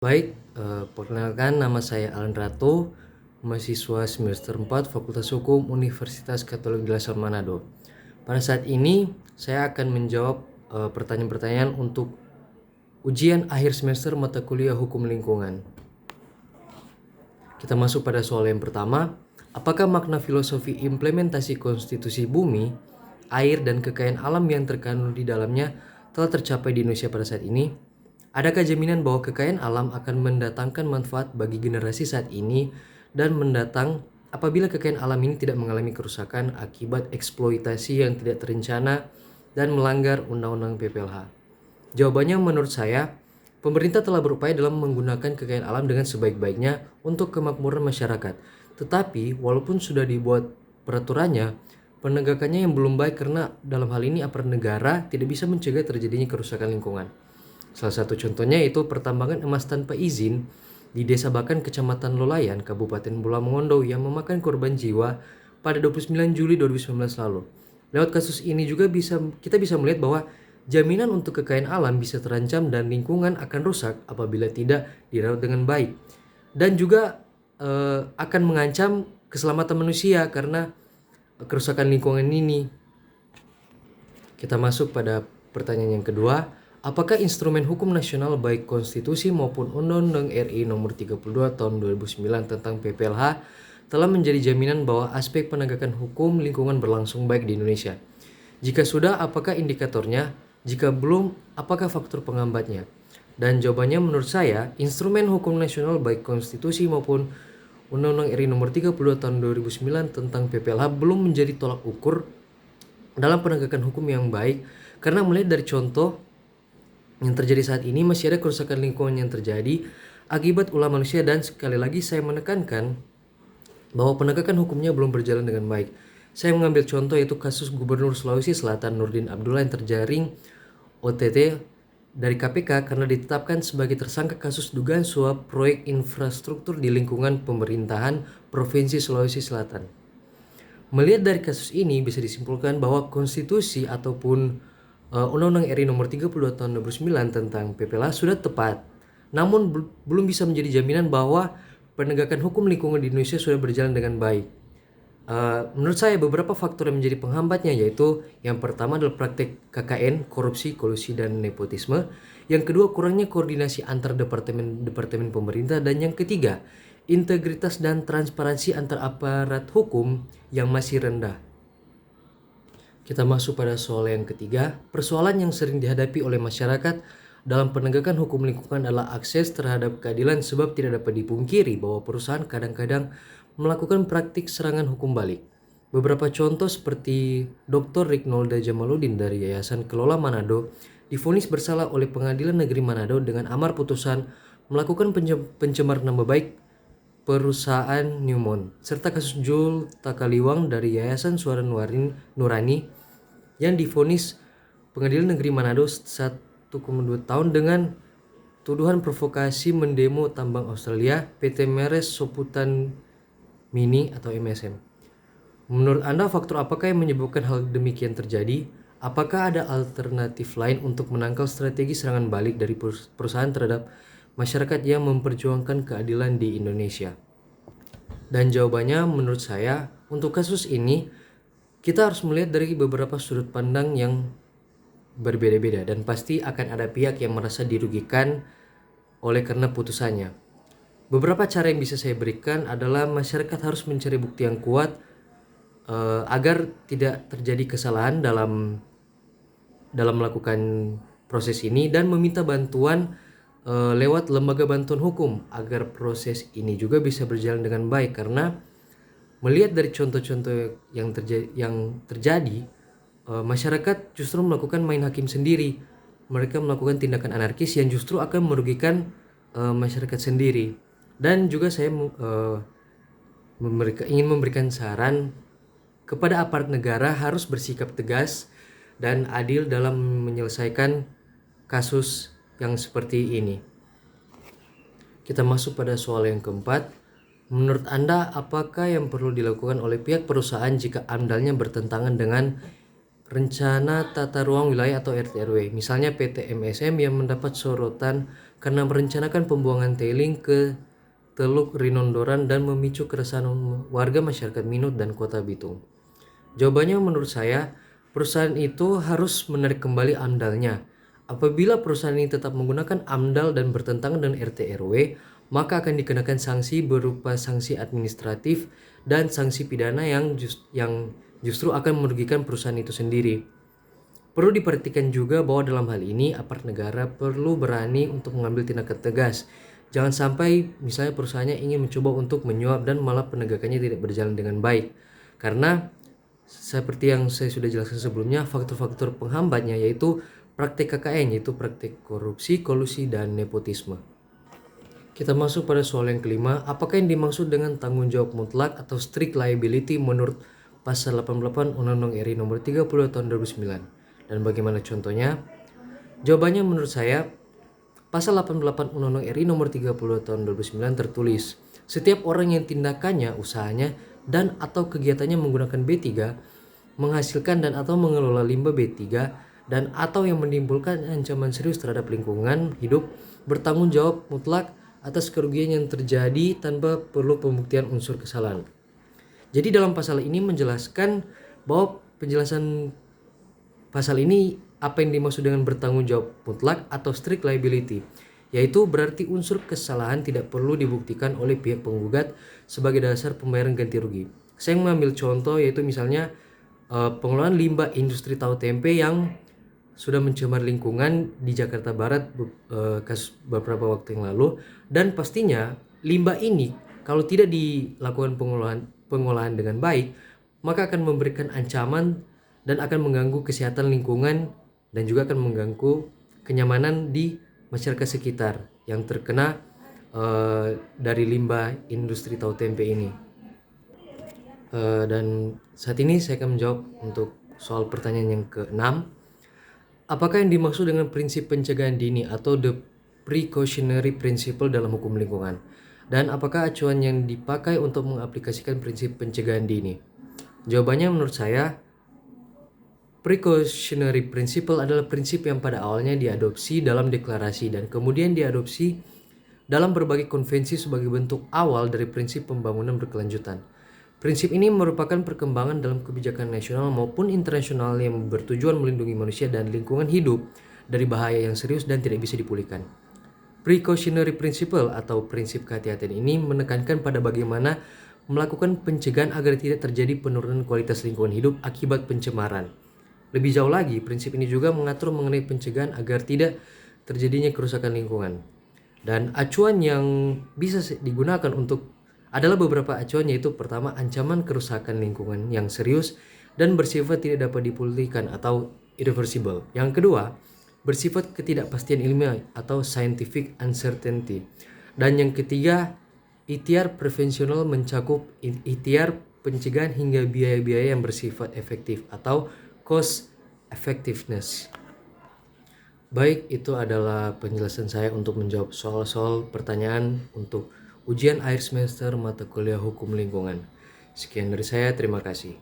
Baik, perkenalkan nama saya Alan Ratu, mahasiswa semester 4 Fakultas Hukum Universitas Katolik di Lasal Manado. Pada saat ini saya akan menjawab pertanyaan-pertanyaan untuk ujian akhir semester mata kuliah Hukum Lingkungan. Kita masuk pada soal yang pertama. Apakah makna filosofi implementasi konstitusi bumi, air, dan kekayaan alam yang terkandung di dalamnya telah tercapai di Indonesia pada saat ini? Adakah jaminan bahwa kekayaan alam akan mendatangkan manfaat bagi generasi saat ini dan mendatang apabila kekayaan alam ini tidak mengalami kerusakan akibat eksploitasi yang tidak terencana dan melanggar Undang-Undang PPLH? Jawabannya menurut saya, pemerintah telah berupaya dalam menggunakan kekayaan alam dengan sebaik-baiknya untuk kemakmuran masyarakat. Tetapi walaupun sudah dibuat peraturannya, penegakannya yang belum baik karena dalam hal ini aparat negara tidak bisa mencegah terjadinya kerusakan lingkungan. Salah satu contohnya yaitu pertambangan emas tanpa izin di Desa Bakan, Kecamatan Lolayan, Kabupaten Bola Mongondo yang memakan korban jiwa pada 29 Juli 2019 lalu. Lewat kasus ini juga kita bisa melihat bahwa jaminan untuk kekayaan alam bisa terancam dan lingkungan akan rusak apabila tidak dirawat dengan baik. Dan juga akan mengancam keselamatan manusia karena kerusakan lingkungan ini. Kita masuk pada pertanyaan yang kedua. Apakah instrumen hukum nasional baik konstitusi maupun Undang-Undang RI nomor 32 tahun 2009 tentang PPLH telah menjadi jaminan bahwa aspek penegakan hukum lingkungan berlangsung baik di Indonesia? Jika sudah, apakah indikatornya? Jika belum, apakah faktor penghambatnya? Dan jawabannya menurut saya, instrumen hukum nasional baik konstitusi maupun Undang-Undang RI nomor 32 tahun 2009 tentang PPLH belum menjadi tolak ukur dalam penegakan hukum yang baik karena melihat dari contoh yang terjadi saat ini masih ada kerusakan lingkungan yang terjadi akibat ulah manusia, dan sekali lagi saya menekankan bahwa penegakan hukumnya belum berjalan dengan baik. Saya mengambil contoh yaitu kasus Gubernur Sulawesi Selatan Nurdin Abdullah yang terjaring OTT dari KPK karena ditetapkan sebagai tersangka kasus dugaan suap proyek infrastruktur di lingkungan pemerintahan Provinsi Sulawesi Selatan. Melihat dari kasus ini bisa disimpulkan bahwa konstitusi ataupun Undang-Undang RI nomor 32 tahun 2009 tentang PPLH sudah tepat, namun belum bisa menjadi jaminan bahwa penegakan hukum lingkungan di Indonesia sudah berjalan dengan baik. Menurut saya beberapa faktor yang menjadi penghambatnya yaitu yang pertama adalah praktek KKN, korupsi, kolusi, dan nepotisme. Yang kedua, kurangnya koordinasi antar departemen pemerintah, dan yang ketiga, integritas dan transparansi antar aparat hukum yang masih rendah. Kita masuk pada soal yang ketiga. Persoalan yang sering dihadapi oleh masyarakat dalam penegakan hukum lingkungan adalah akses terhadap keadilan, sebab tidak dapat dipungkiri bahwa perusahaan kadang-kadang melakukan praktik serangan hukum balik. Beberapa contoh seperti Dr. Rignolda Jamaludin dari Yayasan Kelola Manado divonis bersalah oleh Pengadilan Negeri Manado dengan amar putusan melakukan pencemaran nama baik perusahaan Newmont, serta kasus Jul Takaliwang dari Yayasan Suara Nurani yang divonis Pengadilan Negeri Manado 1,2 tahun dengan tuduhan provokasi mendemo tambang Australia PT Meres Soputan Mini atau MSM. Menurut Anda, faktor apakah yang menyebabkan hal demikian terjadi? Apakah ada alternatif lain untuk menangkal strategi serangan balik dari perusahaan terhadap masyarakat yang memperjuangkan keadilan di Indonesia? Dan jawabannya menurut saya, untuk kasus ini kita harus melihat dari beberapa sudut pandang yang berbeda-beda, dan pasti akan ada pihak yang merasa dirugikan oleh karena putusannya. Beberapa cara yang bisa saya berikan adalah masyarakat harus mencari bukti yang kuat agar tidak terjadi kesalahan dalam melakukan proses ini, dan meminta bantuan lewat lembaga bantuan hukum agar proses ini juga bisa berjalan dengan baik. Karena melihat dari contoh-contoh yang terjadi, masyarakat justru melakukan main hakim sendiri. Mereka melakukan tindakan anarkis yang justru akan merugikan masyarakat sendiri. Dan juga saya ingin memberikan saran kepada aparat negara harus bersikap tegas dan adil dalam menyelesaikan kasus yang seperti ini. Kita masuk pada soal yang keempat. Menurut Anda, apakah yang perlu dilakukan oleh pihak perusahaan jika AMDAL-nya bertentangan dengan rencana tata ruang wilayah atau RT RW? Misalnya PT MSM yang mendapat sorotan karena merencanakan pembuangan tailing ke Teluk Rinondoran dan memicu keresahan warga masyarakat Minut dan Kota Bitung? Jawabannya menurut saya, perusahaan itu harus menarik kembali AMDAL-nya. Apabila perusahaan ini tetap menggunakan AMDAL dan bertentangan dengan RT RW, maka akan dikenakan sanksi berupa sanksi administratif dan sanksi pidana yang justru akan merugikan perusahaan itu sendiri. Perlu diperhatikan juga bahwa dalam hal ini aparat negara perlu berani untuk mengambil tindakan tegas. Jangan sampai misalnya perusahaannya ingin mencoba untuk menyuap dan malah penegakannya tidak berjalan dengan baik. Karena seperti yang saya sudah jelaskan sebelumnya, faktor-faktor penghambatnya yaitu praktik KKN, yaitu praktik korupsi, kolusi, dan nepotisme. Kita masuk pada soal yang kelima, apakah yang dimaksud dengan tanggung jawab mutlak atau strict liability menurut pasal 88 Undang-Undang RI nomor 30 tahun 2009? Dan bagaimana contohnya? Jawabannya menurut saya, pasal 88 Undang-Undang RI nomor 30 tahun 2009 tertulis, setiap orang yang tindakannya, usahanya, dan atau kegiatannya menggunakan B3, menghasilkan dan atau mengelola limbah B3, dan atau yang menimbulkan ancaman serius terhadap lingkungan hidup, bertanggung jawab mutlak atas kerugian yang terjadi tanpa perlu pembuktian unsur kesalahan. Jadi dalam pasal ini menjelaskan bahwa penjelasan pasal ini apa yang dimaksud dengan bertanggung jawab mutlak atau strict liability, yaitu berarti unsur kesalahan tidak perlu dibuktikan oleh pihak penggugat sebagai dasar pembayaran ganti rugi. Saya mengambil contoh yaitu misalnya pengelolaan limbah industri tahu tempe yang sudah mencemar lingkungan di Jakarta Barat kasus beberapa waktu yang lalu, dan pastinya limbah ini kalau tidak dilakukan pengolahan dengan baik maka akan memberikan ancaman dan akan mengganggu kesehatan lingkungan dan juga akan mengganggu kenyamanan di masyarakat sekitar yang terkena dari limbah industri tahu tempe ini. Dan saat ini saya akan menjawab untuk soal pertanyaan yang ke-6. Apakah yang dimaksud dengan prinsip pencegahan dini atau the precautionary principle dalam hukum lingkungan? Dan apakah acuan yang dipakai untuk mengaplikasikan prinsip pencegahan dini? Jawabannya menurut saya, precautionary principle adalah prinsip yang pada awalnya diadopsi dalam deklarasi dan kemudian diadopsi dalam berbagai konvensi sebagai bentuk awal dari prinsip pembangunan berkelanjutan. Prinsip ini merupakan perkembangan dalam kebijakan nasional maupun internasional yang bertujuan melindungi manusia dan lingkungan hidup dari bahaya yang serius dan tidak bisa dipulihkan. Precautionary principle atau prinsip kehati-hatian ini menekankan pada bagaimana melakukan pencegahan agar tidak terjadi penurunan kualitas lingkungan hidup akibat pencemaran. Lebih jauh lagi, prinsip ini juga mengatur mengenai pencegahan agar tidak terjadinya kerusakan lingkungan. Dan acuan yang bisa digunakan adalah beberapa acuan, yaitu pertama, ancaman kerusakan lingkungan yang serius dan bersifat tidak dapat dipulihkan atau irreversible. Yang kedua, bersifat ketidakpastian ilmiah atau scientific uncertainty. Dan yang ketiga, ikhtiar prevensional mencakup ikhtiar pencegahan hingga biaya-biaya yang bersifat efektif atau cost effectiveness. Baik, itu adalah penjelasan saya untuk menjawab soal-soal pertanyaan untuk ujian akhir semester mata kuliah hukum lingkungan. Sekian dari saya, terima kasih.